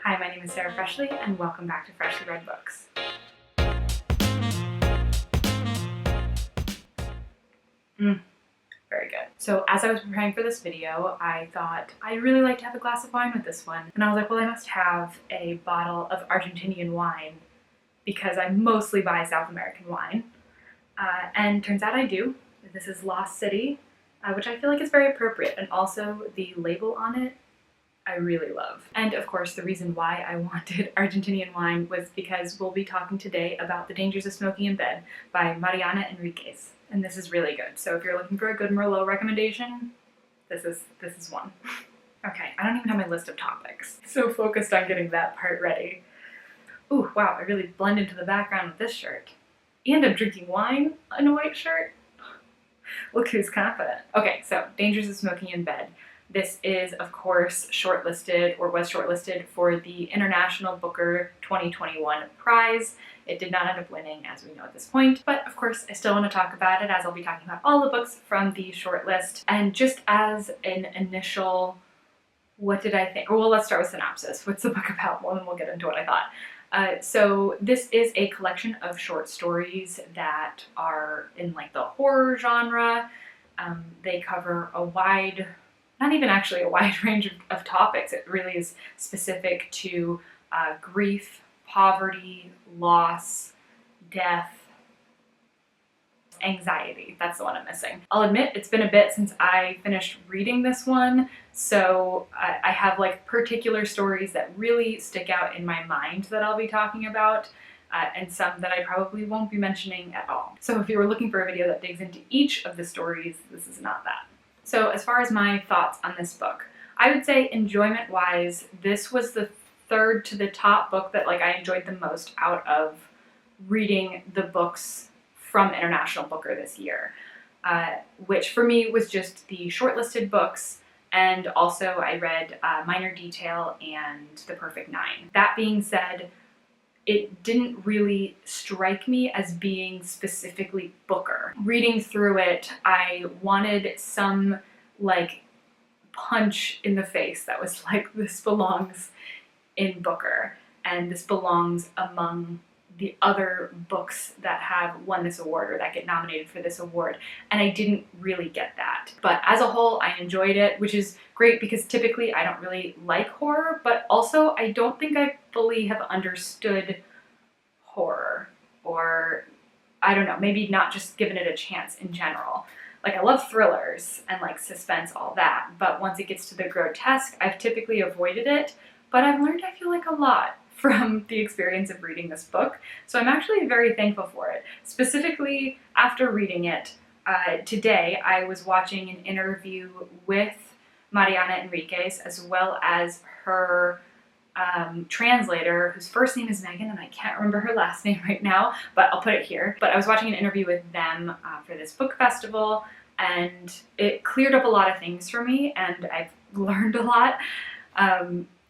Hi, my name is Sarah Freshly, and welcome back to Freshly Read Books. Very good. So as I was preparing for this video, I thought I'd really like to have a glass of wine with this one. And I was like, well, I must have a bottle of Argentinian wine because I mostly buy South American wine. And turns out I do. This is Lost City, which I feel like is very appropriate. And also the label on it, I really love. And of course, the reason why I wanted Argentinian wine was because we'll be talking today about The Dangers of Smoking in Bed by Mariana Enriquez. And this is really good. So if you're looking for a good Merlot recommendation, this is one. Okay, I don't even have my list of topics. So focused on getting that part ready. Ooh, wow, I really blend into the background with this shirt. And I'm drinking wine in a white shirt. Look who's confident. Okay, so Dangers of Smoking in Bed. This is, of course, shortlisted, or was shortlisted, for the International Booker 2021 prize. It did not end up winning, as we know at this point, but of course I still want to talk about it, as I'll be talking about all the books from the shortlist. And just as an initial, what did I think? Well, let's start with synopsis. What's the book about? Well, then we'll get into what I thought. So this is a collection of short stories that are in like the horror genre. They cover a wide, not even actually a wide range of topics. It really is specific to grief, poverty, loss, death, anxiety. That's the one I'm missing. I'll admit it's been a bit since I finished reading this one, so I have like particular stories that really stick out in my mind that I'll be talking about, and some that I probably won't be mentioning at all. So if you were looking for a video that digs into each of the stories, this is not that. So as far as my thoughts on this book, I would say enjoyment-wise, this was the third to the top book that like I enjoyed the most out of reading the books from International Booker this year, which for me was just the shortlisted books, and also I read Minor Detail and The Perfect Nine. That being said, it didn't really strike me as being specifically Booker. Reading through it, I wanted some like punch in the face that was like, this belongs in Booker, and this belongs among the other books that have won this award or that get nominated for this award, and I didn't really get that. But as a whole, I enjoyed it, which is great because typically I don't really like horror, but also I don't think I fully have understood horror, or I don't know, maybe not just given it a chance in general. Like, I love thrillers and like suspense, all that, but once it gets to the grotesque, I've typically avoided it, but I've learned, I feel like, a lot from the experience of reading this book, so I'm actually very thankful for it. Specifically, after reading it, today I was watching an interview with Mariana Enriquez, as well as her translator, whose first name is Megan, and I can't remember her last name right now, but I'll put it here. But I was watching an interview with them for this book festival, and it cleared up a lot of things for me, and I've learned a lot.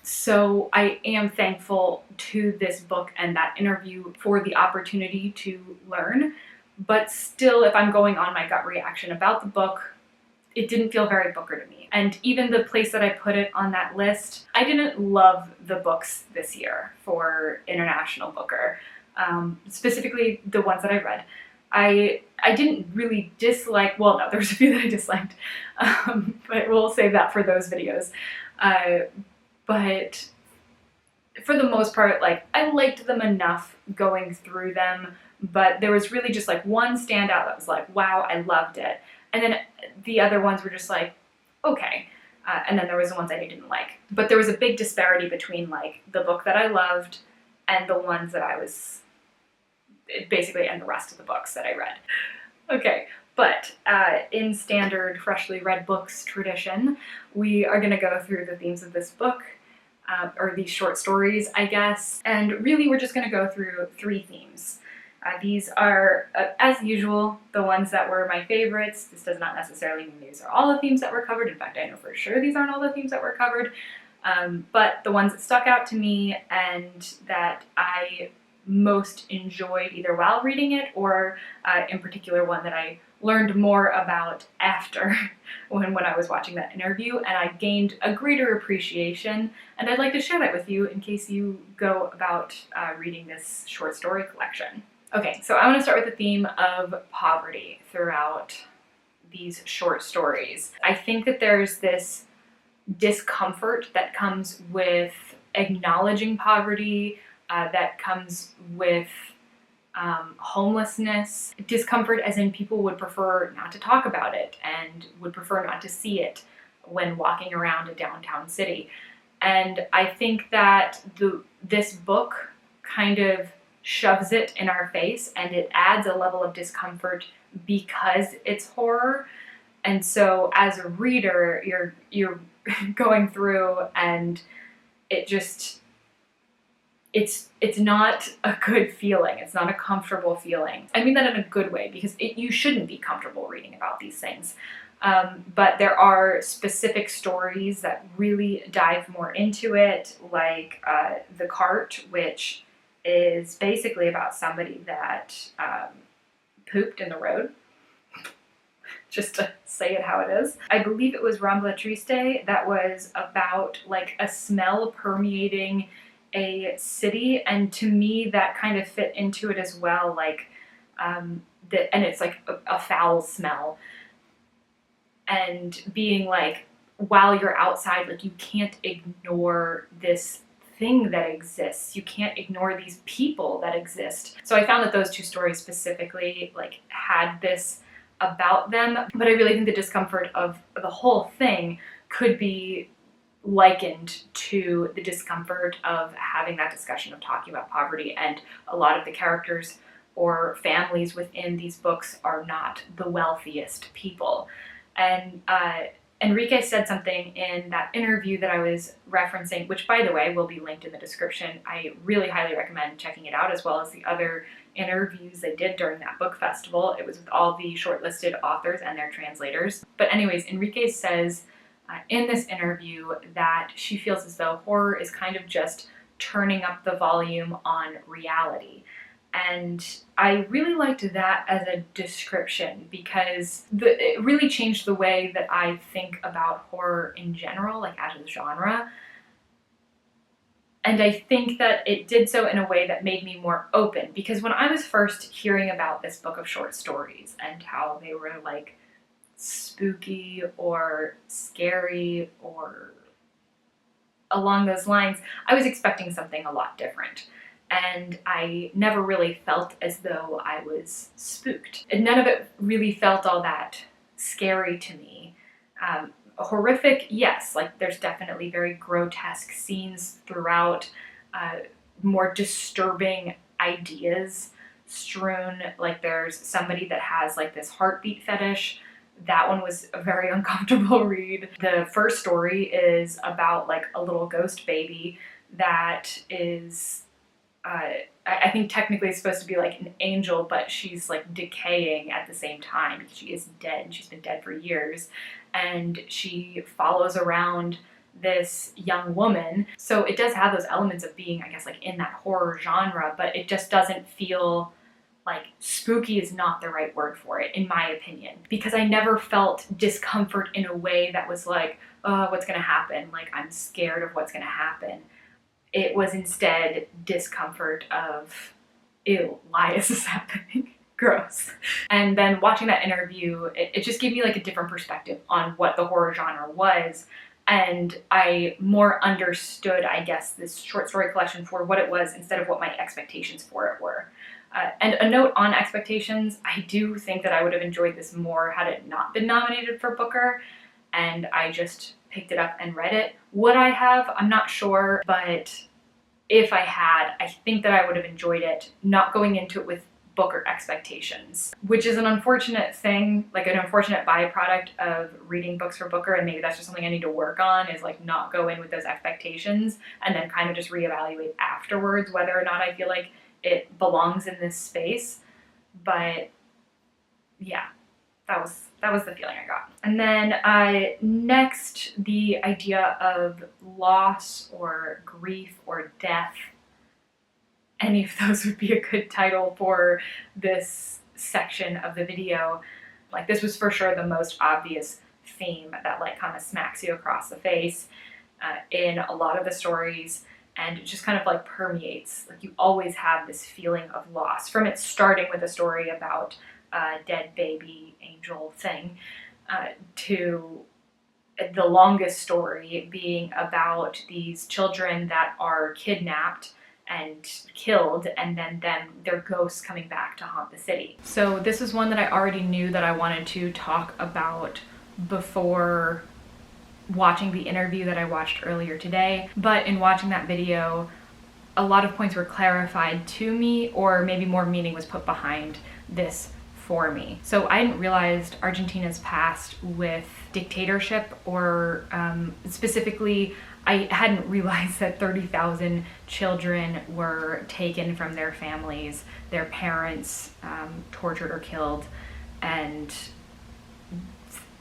So I am thankful to this book and that interview for the opportunity to learn, but still, if I'm going on my gut reaction about the book, it didn't feel very Booker to me. And even the place that I put it on that list, I didn't love the books this year for International Booker, specifically the ones that I read. I didn't really dislike, well, no, there's a few that I disliked, but we'll save that for those videos. But for the most part, like, I liked them enough going through them, but there was really just like one standout that was like, wow, I loved it. And then the other ones were just like, okay. And then there was the ones I didn't like. But there was a big disparity between like the book that I loved and the ones that I was basically, and the rest of the books that I read. Okay, but in standard freshly read books tradition, we are going to go through the themes of this book, or these short stories, I guess. And really, we're just going to go through three themes. These are, as usual, the ones that were my favorites. This does not necessarily mean these are all the themes that were covered. In fact, I know for sure these aren't all the themes that were covered. But the ones that stuck out to me and that I most enjoyed either while reading it or in particular one that I learned more about after when I was watching that interview, and I gained a greater appreciation, and I'd like to share that with you in case you go about reading this short story collection. Okay, so I want to start with the theme of poverty throughout these short stories. I think that there's this discomfort that comes with acknowledging poverty, that comes with homelessness. Discomfort as in people would prefer not to talk about it and would prefer not to see it when walking around a downtown city. And I think that this book kind of shoves it in our face, and it adds a level of discomfort because it's horror. And so as a reader, you're going through, and it's not a good feeling. It's not a comfortable feeling. I mean that in a good way, because you shouldn't be comfortable reading about these things. But there are specific stories that really dive more into it, like The Cart, which is basically about somebody that pooped in the road. Just to say it how it is. I believe it was Rambla Triste that was about like a smell permeating a city, and to me that kind of fit into it as well, like and it's like a foul smell, and being like, while you're outside, like you can't ignore this thing that exists. You can't ignore these people that exist. So I found that those two stories specifically like had this about them, but I really think the discomfort of the whole thing could be likened to the discomfort of having that discussion of talking about poverty, and a lot of the characters or families within these books are not the wealthiest people. And Enriquez said something in that interview that I was referencing, which by the way will be linked in the description. I really highly recommend checking it out, as well as the other interviews they did during that book festival. It was with all the shortlisted authors and their translators. But anyways, Enriquez says in this interview that she feels as though horror is kind of just turning up the volume on reality. And I really liked that as a description, because it really changed the way that I think about horror in general, like as a genre. And I think that it did so in a way that made me more open, because when I was first hearing about this book of short stories and how they were like spooky or scary or along those lines, I was expecting something a lot different. And I never really felt as though I was spooked. And none of it really felt all that scary to me. Horrific, yes, like there's definitely very grotesque scenes throughout, more disturbing ideas strewn, like there's somebody that has like this heartbeat fetish. That one was a very uncomfortable read. The first story is about like a little ghost baby that is I think technically it's supposed to be like an angel, but she's like decaying at the same time. She is dead, and she's been dead for years, and she follows around this young woman. So it does have those elements of being, I guess, like in that horror genre, but it just doesn't feel like spooky is not the right word for it, in my opinion, because I never felt discomfort in a way that was like, oh, what's gonna happen? Like I'm scared of what's gonna happen. It was instead discomfort of, ew, why is this happening? Gross. And then watching that interview, it just gave me like a different perspective on what the horror genre was. And I more understood, I guess, this short story collection for what it was instead of what my expectations for it were. And a note on expectations, I do think that I would have enjoyed this more had it not been nominated for Booker, and I just picked it up and read it. Would I have? I'm not sure, but if I had, I think that I would have enjoyed it, not going into it with Booker expectations, which is an unfortunate thing, like an unfortunate byproduct of reading books for Booker, and maybe that's just something I need to work on, is like not go in with those expectations and then kind of just reevaluate afterwards whether or not I feel like it belongs in this space. But yeah, that was the feeling I got. And then next, the idea of loss or grief or death any of those would be a good title for this section of the video. Like, this was for sure the most obvious theme that like kind of smacks you across the face in a lot of the stories, and it just kind of like permeates. Like, you always have this feeling of loss, from it starting with a story about a dead baby angel thing to the longest story being about these children that are kidnapped and killed, and then their ghosts coming back to haunt the city. So this is one that I already knew that I wanted to talk about before watching the interview that I watched earlier today, but in watching that video, a lot of points were clarified to me, or maybe more meaning was put behind this for me. So I didn't realize Argentina's past with dictatorship, or specifically, I hadn't realized that 30,000 children were taken from their families, their parents tortured or killed, and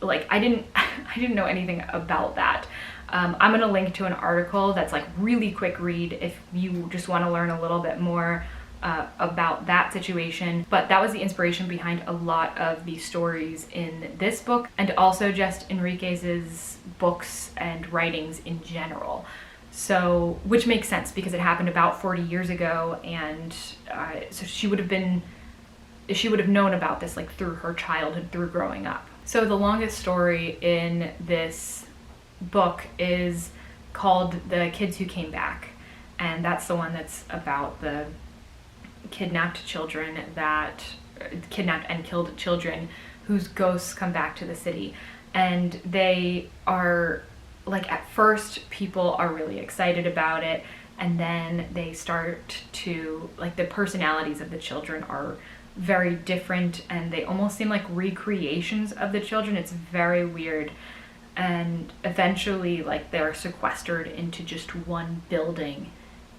like I didn't know anything about that. I'm gonna link to an article that's like really quick read if you just want to learn a little bit more about that situation. But that was the inspiration behind a lot of the stories in this book, and also just Enriquez's books and writings in general. So, which makes sense because it happened about 40 years ago, and so she would have known about this like through her childhood, through growing up. So the longest story in this book is called The Kids Who Came Back, and that's the one that's about the kidnapped and killed children whose ghosts come back to the city. And they are like, at first people are really excited about it, and then they start to like, the personalities of the children are very different, and they almost seem like recreations of the children. It's very weird. And eventually like they're sequestered into just one building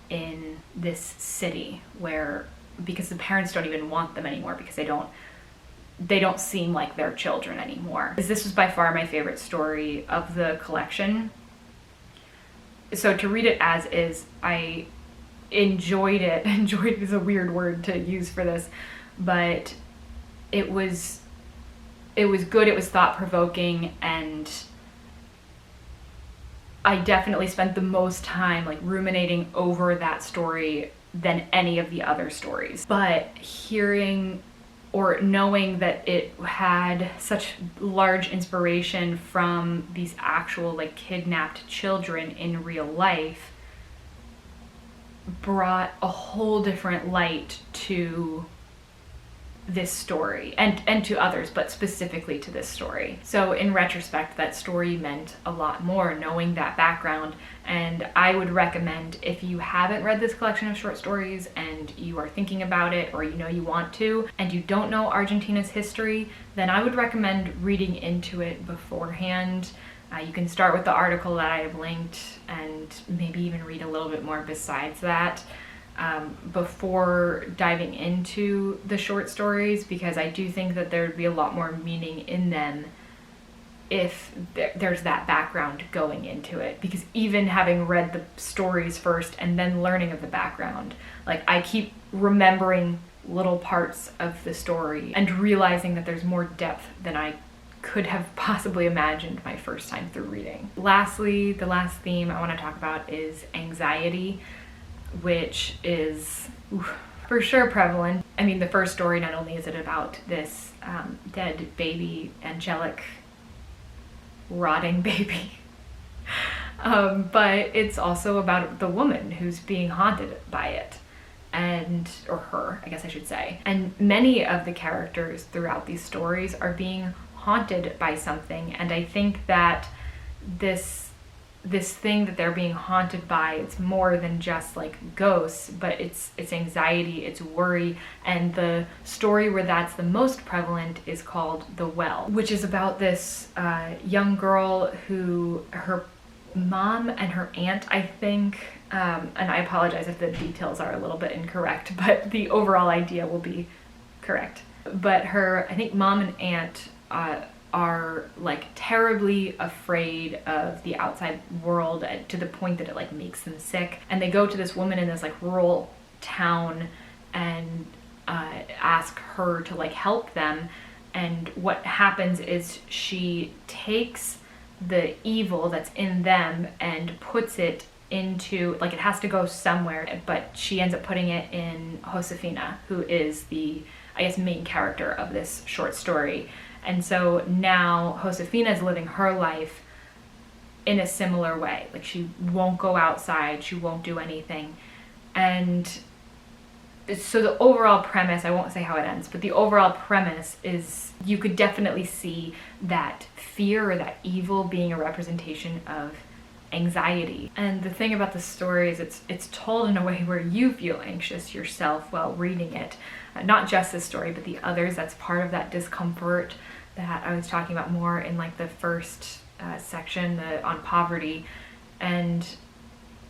in this city, where because the parents don't even want them anymore, because they don't seem like their children anymore. This was by far my favorite story of the collection. So to read it as is, I enjoyed it. Enjoyed is a weird word to use for this, but it was good, it was thought-provoking, and I definitely spent the most time like ruminating over that story than any of the other stories. But hearing or knowing that it had such large inspiration from these actual like kidnapped children in real life brought a whole different light to this story, and to others, but specifically to this story. So in retrospect, that story meant a lot more knowing that background, and I would recommend, if you haven't read this collection of short stories and you are thinking about it, or you know you want to, and you don't know Argentina's history, then I would recommend reading into it beforehand. You can start with the article that I have linked, and maybe even read a little bit more besides that before diving into the short stories, because I do think that there would be a lot more meaning in them if there's that background going into it. Because even having read the stories first and then learning of the background, like I keep remembering little parts of the story and realizing that there's more depth than I could have possibly imagined my first time through reading. Lastly, the last theme I want to talk about is anxiety, which is for sure prevalent. I mean, the first story, not only is it about this dead baby, angelic, rotting baby, but it's also about the woman who's being haunted by it, or her, I guess I should say. And many of the characters throughout these stories are being haunted by something, and I think that this thing that they're being haunted by, it's more than just like ghosts, but it's anxiety, it's worry. And the story where that's the most prevalent is called The Well, which is about this young girl who, her mom and her aunt, I think, and I apologize if the details are a little bit incorrect, but the overall idea will be correct. But her, I think, mom and aunt are like terribly afraid of the outside world to the point that it like makes them sick, and they go to this woman in this like rural town and ask her to like help them. And what happens is she takes the evil that's in them and puts it into, like, it has to go somewhere, but she ends up putting it in Josefina, who is the, I guess, main character of this short story. And so now Josefina is living her life in a similar way. Like, she won't go outside, she won't do anything. And so the overall premise, I won't say how it ends, but the overall premise is you could definitely see that fear or that evil being a representation of anxiety. And the thing about the story is it's told in a way where you feel anxious yourself while reading it. Not just this story, but the others. That's part of that discomfort that I was talking about more in like the first section on poverty. And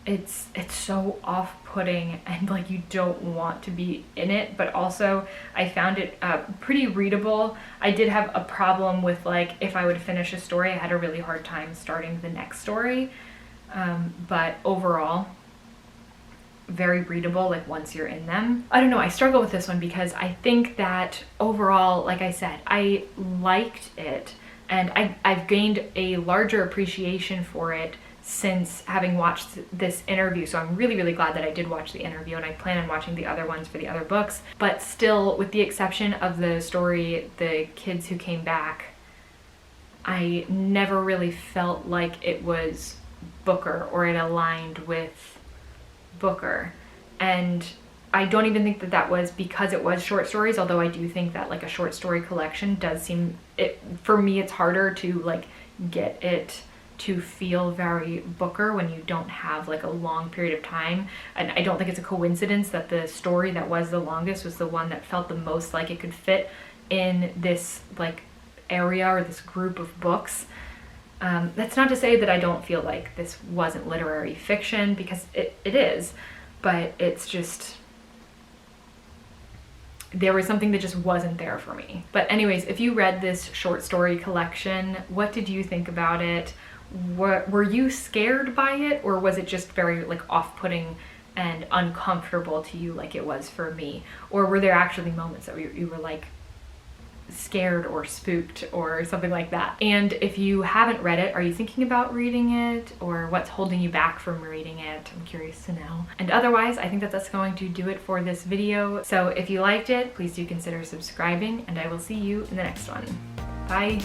it's so off-putting, and like you don't want to be in it, but also I found it pretty readable. I did have a problem with, like, if I would finish a story, I had a really hard time starting the next story, but overall very readable, like, once you're in them. I don't know, I struggle with this one because I think that overall, like I said, I liked it, and I've gained a larger appreciation for it since having watched this interview. So I'm really, really glad that I did watch the interview, and I plan on watching the other ones for the other books. But still, with the exception of the story, The Kids Who Came Back, I never really felt like it was Booker or it aligned with Booker. And I don't even think that that was because it was short stories, although I do think that like a short story collection does seem, for me it's harder to like get it to feel very Booker when you don't have like a long period of time. And I don't think it's a coincidence that the story that was the longest was the one that felt the most like it could fit in this like area or this group of books. That's not to say that I don't feel like this wasn't literary fiction, because it is, but it's just, there was something that just wasn't there for me. But anyways, if you read this short story collection, what did you think about it? Were you scared by it, or was it just very like off-putting and uncomfortable to you like it was for me? Or were there actually moments that you were like scared or spooked or something like that? And if you haven't read it, are you thinking about reading it, or what's holding you back from reading it? I'm curious to know. And otherwise, I think that that's going to do it for this video. So if you liked it, please do consider subscribing, and I will see you in the next one. Bye.